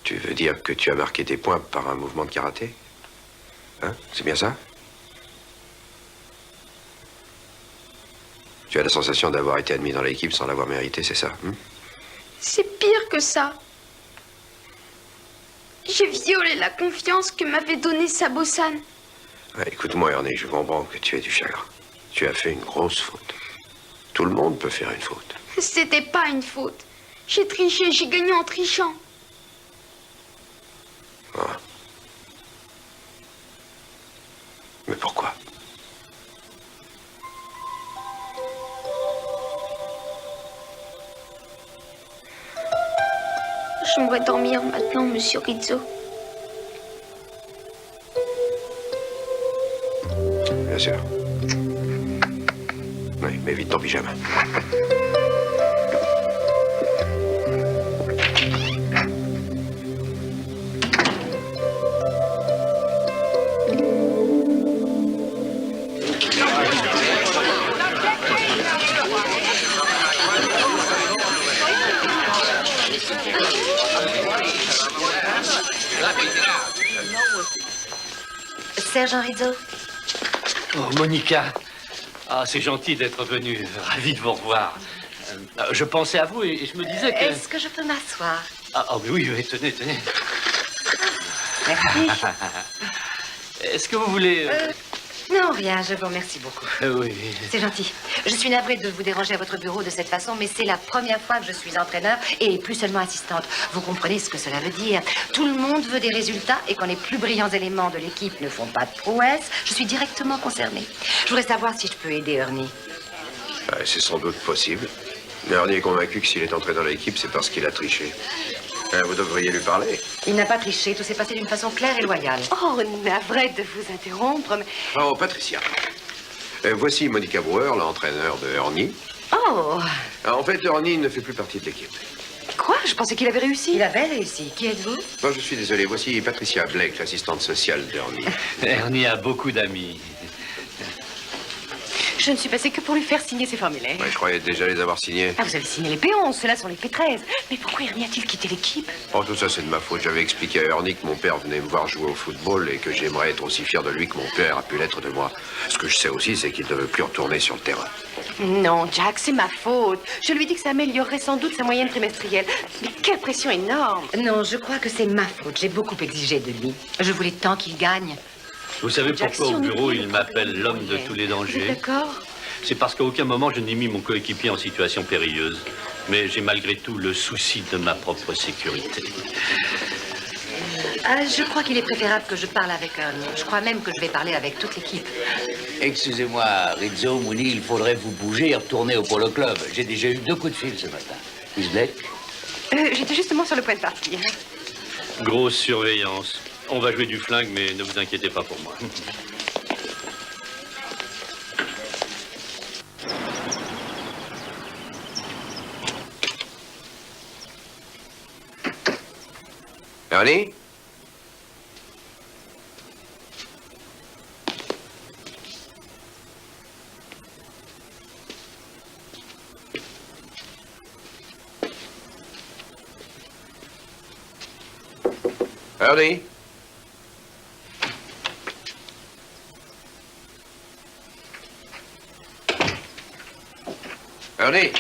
Tu veux dire que tu as marqué tes points par un mouvement de karaté? Hein? C'est bien ça? Tu as la sensation d'avoir été admis dans l'équipe sans l'avoir mérité, c'est ça? C'est pire que ça. J'ai violé la confiance que m'avait donnée Sabo-san. Écoute-moi, Ernie, je comprends que tu aies du chagrin. Tu as fait une grosse faute. Tout le monde peut faire une faute. C'était pas une faute. J'ai triché, j'ai gagné en trichant. Ah. Mais pourquoi? J'aimerais dormir maintenant, monsieur Rizzo. Bien sûr. Oui, mais vite ton pyjama. Sergent Rizzo. Oh, Monica. Ah, c'est gentil d'être venu. Ravi de vous revoir. Je pensais à vous et je me disais que... Est-ce que je peux m'asseoir? Mais oui, tenez, tenez. Merci. Est-ce que vous voulez... Non, rien, je vous remercie beaucoup. Oui. C'est gentil. Je suis navrée de vous déranger à votre bureau de cette façon, mais c'est la première fois que je suis entraîneur et plus seulement assistante. Vous comprenez ce que cela veut dire? Tout le monde veut des résultats et quand les plus brillants éléments de l'équipe ne font pas de prouesses, je suis directement concernée. Je voudrais savoir si je peux aider Ernie. C'est sans doute possible. Ernie est convaincu que s'il est entré dans l'équipe, c'est parce qu'il a triché. Vous devriez lui parler. Il n'a pas triché, tout s'est passé d'une façon claire et loyale. Oh, navré de vous interrompre, mais... Oh, Patricia. Voici Monica Brewer, l'entraîneur de Ernie. Oh! En fait, Ernie ne fait plus partie de l'équipe. Quoi? Je pensais qu'il avait réussi. Il avait réussi. Qui êtes-vous? Non, je suis désolé. Voici Patricia Blake, l'assistante sociale d'Ernie. Ernie a beaucoup d'amis. Je ne suis passée que pour lui faire signer ses formulaires. Je croyais déjà les avoir signés. Ah, vous avez signé les P11, ceux-là sont les P13. Mais pourquoi Ernie a-t-il quitté l'équipe? Oh, tout ça, c'est de ma faute. J'avais expliqué à Ernie que mon père venait me voir jouer au football et que j'aimerais être aussi fier de lui que mon père a pu l'être de moi. Ce que je sais aussi, c'est qu'il ne veut plus retourner sur le terrain. Non, Jack, c'est ma faute. Je lui ai dit que ça améliorerait sans doute sa moyenne trimestrielle. Mais quelle pression énorme! Non, je crois que c'est ma faute. J'ai beaucoup exigé de lui. Je voulais tant qu'il gagne. Vous savez Jack, pourquoi si au on bureau était il m'appelle l'homme de tous les dangers? D'accord. C'est parce qu'à aucun moment je n'ai mis mon coéquipier en situation périlleuse. Mais j'ai malgré tout le souci de ma propre sécurité. Je crois qu'il est préférable que je parle avec Ernie. Je crois même que je vais parler avec toute l'équipe. Excusez-moi, Rizzo, Mooney, il faudrait vous bouger et retourner au Polo Club. J'ai déjà eu 2 coups de fil ce matin. Miss Blake? J'étais justement sur le point de partir. Grosse surveillance. On va jouer du flingue, mais ne vous inquiétez pas pour moi. Ernie? Ernie? Ernie?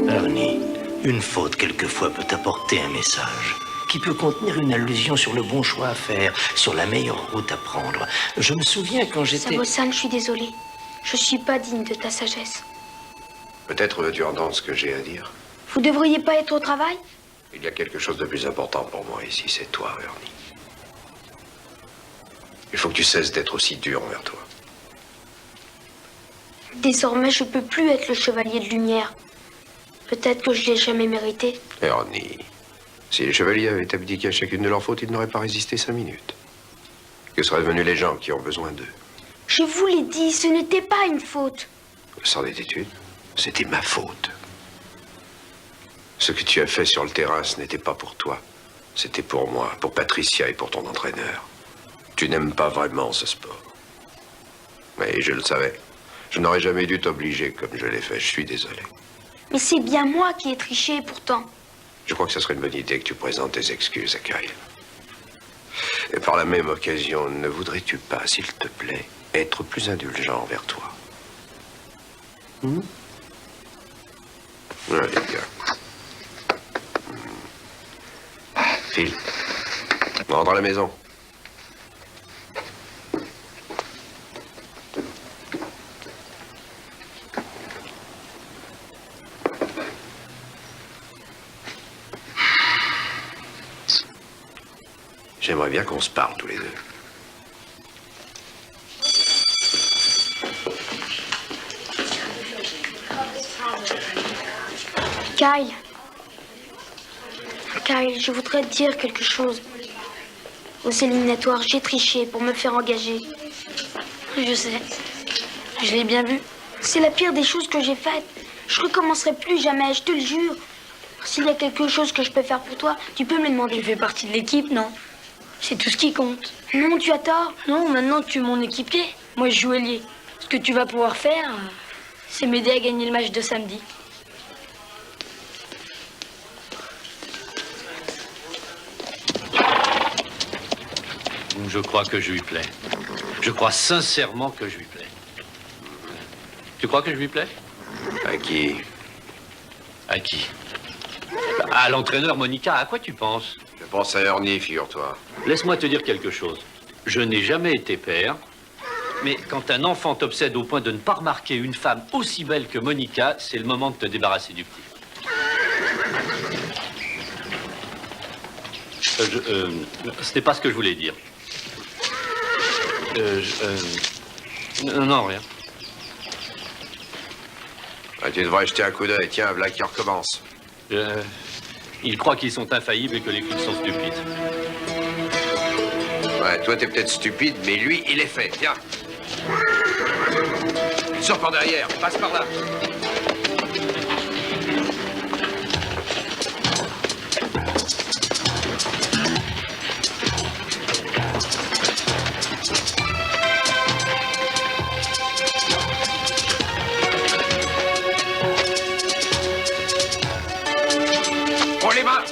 Ernie, une faute quelquefois peut apporter un message qui peut contenir une allusion sur le bon choix à faire, sur la meilleure route à prendre. Je me souviens quand j'étais... Sabo-san, je suis désolée. Je suis pas digne de ta sagesse. Peut-être veux-tu entendre ce que j'ai à dire. Vous devriez pas être au travail? Il y a quelque chose de plus important pour moi ici, c'est toi, Ernie. Il faut que tu cesses d'être aussi dur envers toi. Désormais, je peux plus être le chevalier de lumière. Peut-être que je l'ai jamais mérité. Ernie, Si les chevaliers avaient abdiqué à chacune de leurs fautes, ils n'auraient pas résisté 5 minutes. Que seraient devenus les gens qui ont besoin d'eux? Je vous l'ai dit, ce n'était pas une faute. C'en était une. C'était ma faute. Ce que tu as fait sur le terrain, ce n'était pas pour toi. C'était pour moi, pour Patricia et pour ton entraîneur. Tu n'aimes pas vraiment ce sport. Mais je le savais. Je n'aurais jamais dû t'obliger comme je l'ai fait. Je suis désolé. Mais c'est bien moi qui ai triché pourtant. Je crois que ce serait une bonne idée que tu présentes tes excuses à Kyle. Et par la même occasion, ne voudrais-tu pas, s'il te plaît, être plus indulgent envers toi? Allez, gars. Phil, on rentre à la maison. J'aimerais bien qu'on se parle tous les deux. Kyle. Kyle, je voudrais te dire quelque chose. Aux éliminatoires, j'ai triché pour me faire engager. Je sais. Je l'ai bien vu. C'est la pire des choses que j'ai faites. Je recommencerai plus jamais, je te le jure. S'il y a quelque chose que je peux faire pour toi, tu peux me le demander. Tu fais partie de l'équipe, non? C'est tout ce qui compte. Non, tu as tort. Non, maintenant tu es mon équipier. Moi, je joue ailier. Ce que tu vas pouvoir faire, c'est m'aider à gagner le match de samedi. Je crois que je lui plais. Je crois sincèrement que je lui plais. Tu crois que je lui plais? À qui? À qui? À l'entraîneur Monica. À quoi tu penses? Je pense à Ernie, figure-toi. Laisse-moi te dire quelque chose. Je n'ai jamais été père, mais quand un enfant t'obsède au point de ne pas remarquer une femme aussi belle que Monica, c'est le moment de te débarrasser du petit. Ce n'est pas ce que je voulais dire. Non, rien. Ah, tu devrais jeter un coup d'œil. Tiens, voilà qui recommence. Ils croient qu'ils sont infaillibles et que les flics sont stupides. Ouais, toi, t'es peut-être stupide, mais lui, il est fait. Tiens. Il sort par derrière. Passe par là. Prends les mains.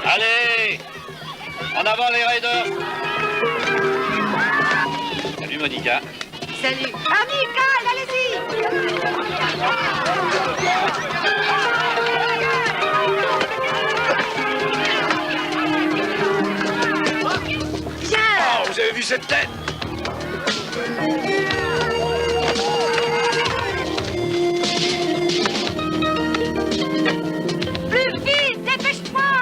Allez! En avant les Raiders! Salut Monica. Salut. Amical, allez-y. Oh, vous avez vu cette tête? Plus vite, dépêche-toi!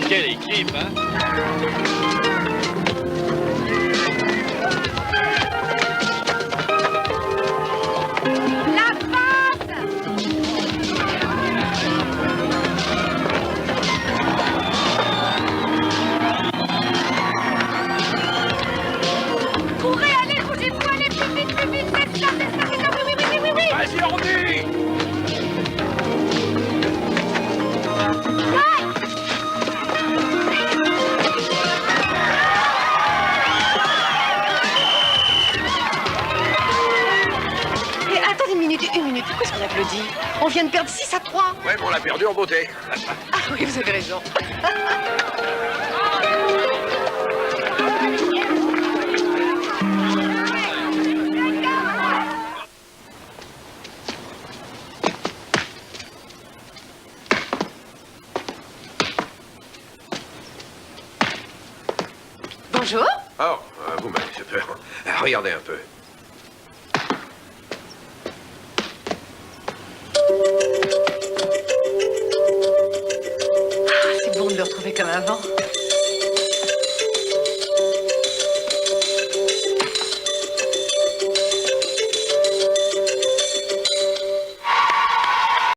Quelle équipe, hein? La passe! Courez, allez, bougez-vous, allez, plus vite, c'est ça, oui, Vas-y, Ordi! Et attendez une minute. Pourquoi est-ce qu'on applaudit? On vient de perdre 6-3. Ouais, mais on l'a perdu en beauté. Ah oui, vous avez raison. Bonjour. Oh, vous m'avez fait peur. Regardez un peu. C'est bon de le retrouver comme avant.